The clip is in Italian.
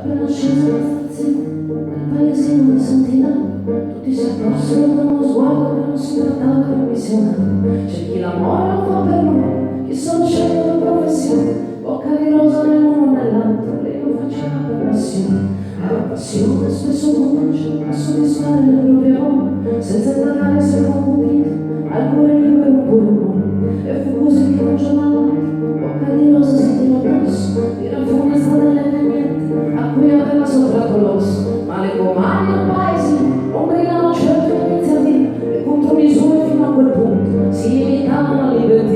appena sceso la stazione, nel paesino di Santinaro, tutti si accorsero da uno sguardo che non si trattava di un visionario. C'è chi l'amore lo fa per noi, chi solo sceglie la professione, bocca di rosa nell'uno nell'altro, lei lo faceva per passione. La passione spesso conduce a soddisfare le proprie ore, senza indagare se non cupito, al cuore libero pure un po'. E fu così che un giorno all'altro, bocca di rosa si tirò addosso, tira fuori una stradella e niente, a cui aveva sottratto l'osso. Ma le comandi al paese non brillano certo iniziative, le contromisure fino a quel punto si limitavano alla libertà.